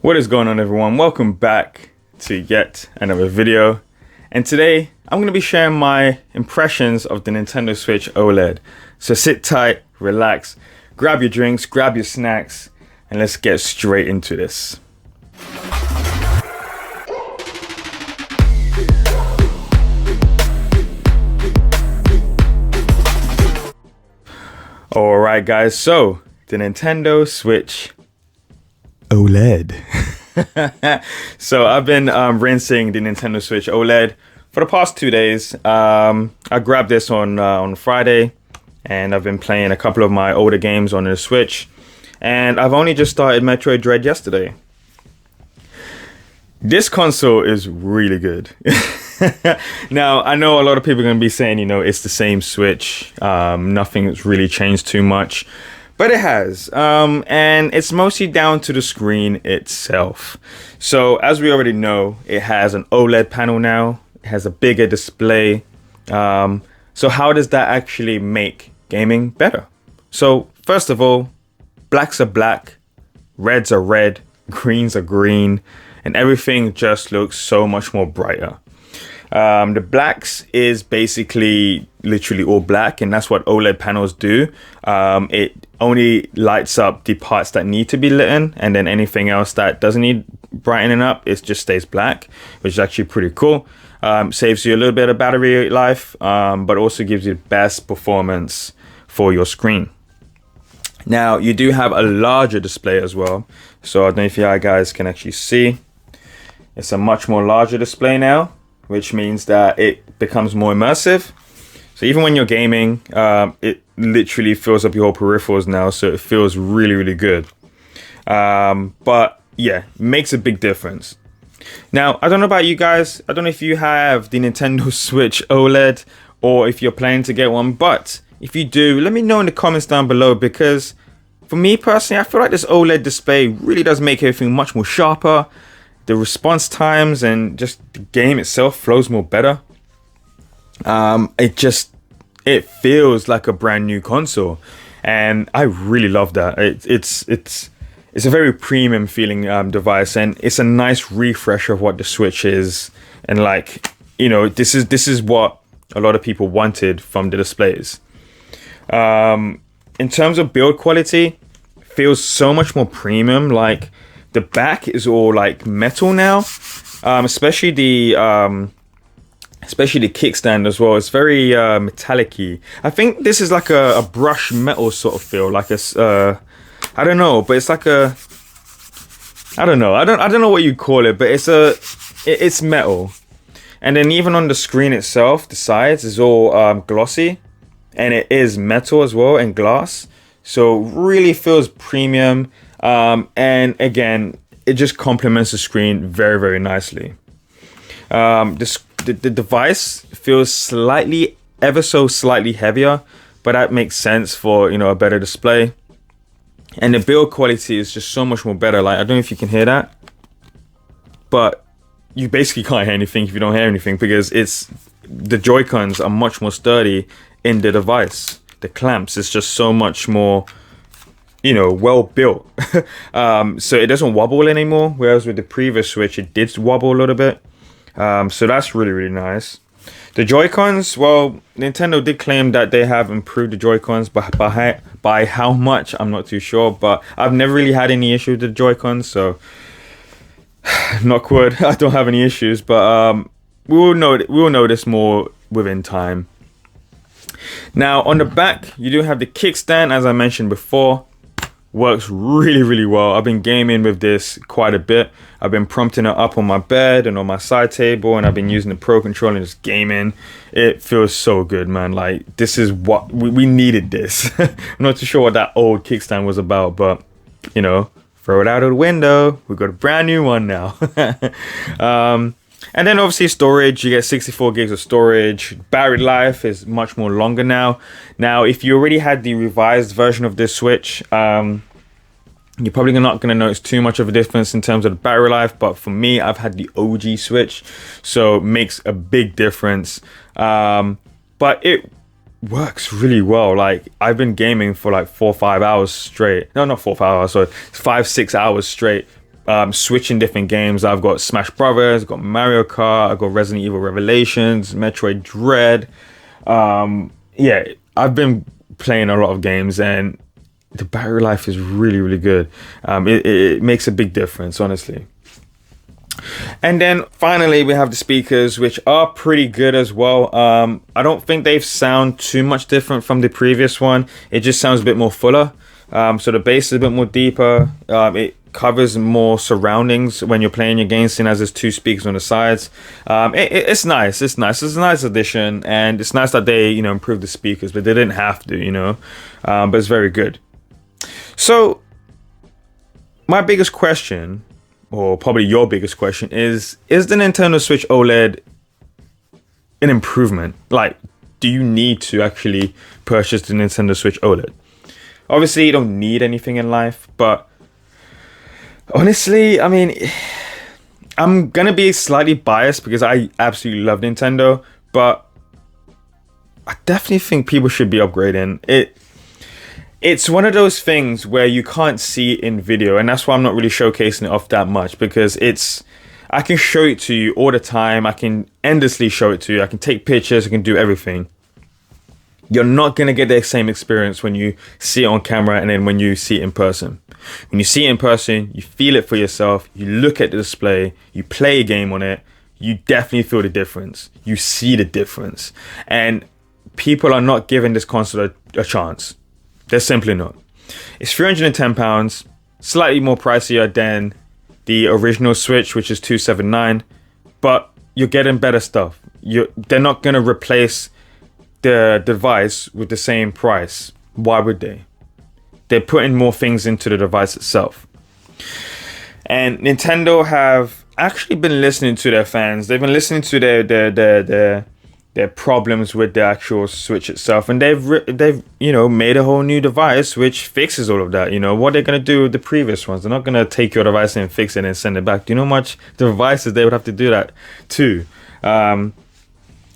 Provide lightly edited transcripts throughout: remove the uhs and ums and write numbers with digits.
What is going on, everyone? Welcome back to yet another video, and today I'm going to be sharing my impressions of the Nintendo Switch OLED. So sit tight, relax, grab your drinks, grab your snacks, and let's get straight into this. Alright guys, so the Nintendo Switch OLED. So I've been rinsing the Nintendo Switch OLED for the past 2 days. I grabbed this on Friday, and I've been playing a couple of my older games on the Switch, and I've only just started Metroid Dread yesterday. This console is really good. Now, I know a lot of people are going to be saying, it's the same Switch. Nothing's really changed too much. But it has. And it's mostly down to the screen itself. So, as we already know, it has an OLED panel now. It has a bigger display. So, how does that actually make gaming better? So, first of all, blacks are black, reds are red, greens are green, and everything just looks so much more brighter. The blacks is basically literally all black, and that's what OLED panels do. It only lights up the parts that need to be lit in, and then anything else that doesn't need brightening up, it just stays black, which is actually pretty cool. Saves you a little bit of battery life, but also gives you the best performance for your screen. Now, you do have a larger display as well. So I don't know if you guys can actually see. It's a much more larger display now, which means that it becomes more immersive. So even when you're gaming, it literally fills up your whole peripherals now, so it feels really, really good. But yeah, makes a big difference. Now, I don't know about you guys. I don't know if you have the Nintendo Switch OLED or if you're planning to get one, but if you do, let me know in the comments down below, because for me personally, I feel like this OLED display really does make everything much more sharper. The response times and just the game itself flows more better. It feels like a brand new console, and I really love that. It's a very premium feeling device, and it's a nice refresher of what the Switch is. And this is what a lot of people wanted from the displays. In terms of build quality, it feels so much more premium. Like, the back is all like metal now, especially the kickstand as well. It's very metallic-y. I think this is like a brush metal sort of feel, like I don't know, but it's like I don't know what you call it, but it's metal. And then even on the screen itself, the sides is all glossy, and it is metal as well and glass, so really feels premium. And again, it just complements the screen very, very nicely. The device feels ever so slightly heavier, but that makes sense for, a better display. And the build quality is just so much more better. Like, I don't know if you can hear that, but you basically can't hear anything if you don't hear anything, because the Joy-Cons are much more sturdy in the device. The clamps is just so much more, well built. So it doesn't wobble anymore, whereas with the previous Switch it did wobble a little bit. So that's really, really nice. The Joy-Cons, well, Nintendo did claim that they have improved the Joy-Cons, but by how much, I'm not too sure. But I've never really had any issue with the Joy-Cons, so knock wood, I don't have any issues. But we will know this more within time. Now, on the back, you do have the kickstand, as I mentioned before. Works really, really well. I've been gaming with this quite a bit. I've been prompting it up on my bed and on my side table, and I've been using the Pro Controller and just gaming. It feels so good, man. Like, this is what we needed this. I'm not too sure what that old kickstand was about, but throw it out of the window. We've got a brand new one now. And then obviously storage, you get 64 gigs of storage. Battery life is much more longer now. Now, if you already had the revised version of this Switch, you're probably not going to notice too much of a difference in terms of the battery life. But for me, I've had the OG Switch, so it makes a big difference. But it works really well. Like, I've been gaming for like 4 or 5 hours straight. No, not 4 or 5 hours, sorry. 5, 6 hours straight switching different games. I've got Smash Brothers, I've got Mario Kart, I've got Resident Evil Revelations, Metroid Dread. Yeah, I've been playing a lot of games, and the battery life is really, really good. It makes a big difference, honestly. And then finally, we have the speakers, which are pretty good as well. I don't think they sound too much different from the previous one. It just sounds a bit more fuller. So the bass is a bit more deeper. It covers more surroundings when you're playing your game, seeing as there's 2 speakers on the sides. It's nice. It's nice. It's a nice addition, and it's nice that they, improved the speakers, but they didn't have to, but it's very good. So my biggest question, or probably your biggest question, is the Nintendo Switch OLED an improvement? Like, do you need to actually purchase the Nintendo Switch OLED? Obviously, you don't need anything in life, but honestly, I mean, I'm gonna be slightly biased because I absolutely love Nintendo, but I definitely think people should be upgrading. It's one of those things where you can't see it in video, and that's why I'm not really showcasing it off that much, because I can show it to you all the time. I can endlessly show it to you. I can take pictures. I can do everything. You're not going to get the same experience when you see it on camera and then when you see it in person. When you see it in person, you feel it for yourself. You look at the display. You play a game on it. You definitely feel the difference. You see the difference. And people are not giving this console a chance. They're simply not. It's £310, slightly more pricier than the original Switch, which is $279, but you're getting better stuff. They're not going to replace the device with the same price. Why would they? They're putting more things into the device itself. And Nintendo have actually been listening to their fans. They've been listening to their problems with the actual Switch itself, and they've made a whole new device which fixes all of that. What they're gonna do with the previous ones? They're not gonna take your device and fix it and send it back. Do you know how much devices they would have to do that to?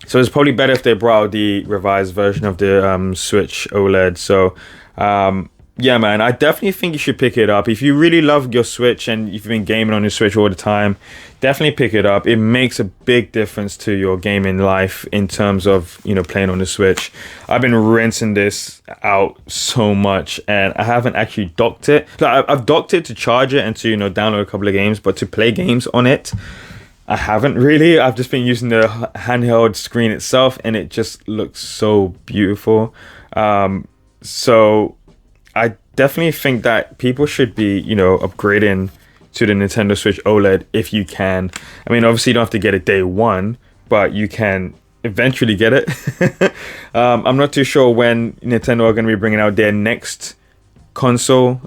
So it's probably better if they brought out the revised version of the Switch OLED. So yeah, man, I definitely think you should pick it up. If you really love your Switch and you've been gaming on your Switch all the time, definitely pick it up. It makes a big difference to your gaming life in terms of, playing on the Switch. I've been rinsing this out so much, and I haven't actually docked it. I've docked it to charge it and to, download a couple of games, but to play games on it, I haven't really. I've just been using the handheld screen itself, and it just looks so beautiful. So I definitely think that people should be, upgrading to the Nintendo Switch OLED if you can. I mean, obviously you don't have to get it day one, but you can eventually get it. I'm not too sure when Nintendo are going to be bringing out their next console.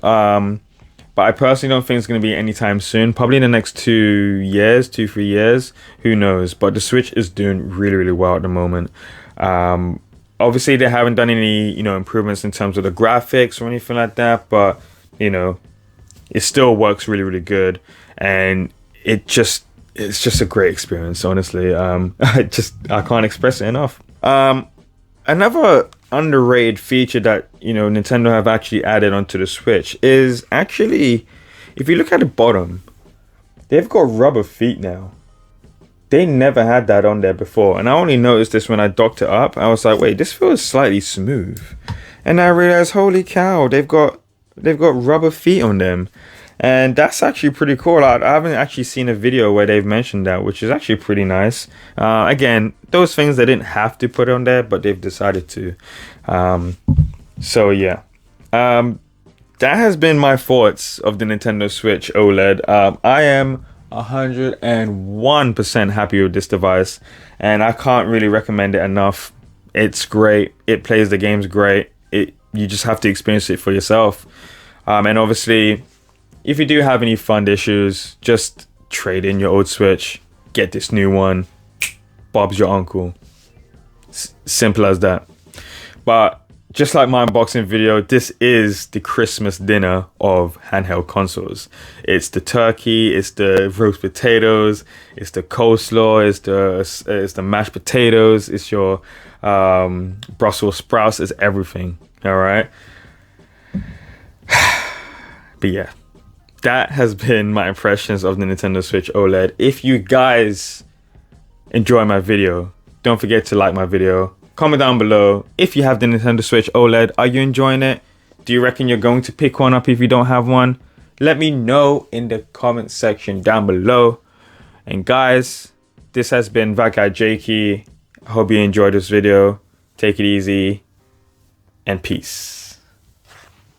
But I personally don't think it's going to be anytime soon. Probably in the next 3 years. Who knows? But the Switch is doing really, really well at the moment. Obviously, they haven't done any, improvements in terms of the graphics or anything like that. But, it still works really, really good. And it's just a great experience, honestly. I can't express it enough. Another underrated feature that Nintendo have actually added onto the Switch is actually, if you look at the bottom, they've got rubber feet now. They never had that on there before, and I only noticed this when I docked it up. I was like, wait, this feels slightly smooth, and I realized, holy cow, they've got rubber feet on them. And that's actually pretty cool. I haven't actually seen a video where they've mentioned that, which is actually pretty nice. Again, those things they didn't have to put on there, but they've decided to. So yeah, that has been my thoughts of the Nintendo Switch OLED. I am 101% happy with this device, and I can't really recommend it enough. It's great. It plays the games great. You just have to experience it for yourself. And obviously, if you do have any fund issues, just trade in your old Switch, get this new one. Bob's your uncle. Simple as that. But just like my unboxing video, this is the Christmas dinner of handheld consoles. It's the turkey, it's the roast potatoes, it's the coleslaw, it's the mashed potatoes, it's your Brussels sprouts, it's everything. All right. But yeah. that has been my impressions of the Nintendo Switch OLED. If you guys enjoy my video, don't forget to like my video. Comment down below if you have the Nintendo Switch OLED. Are you enjoying it? Do you reckon you're going to pick one up if you don't have one? Let me know in the comment section down below. And guys, this has been ThatGuyJakey. I hope you enjoyed this video. Take it easy and peace.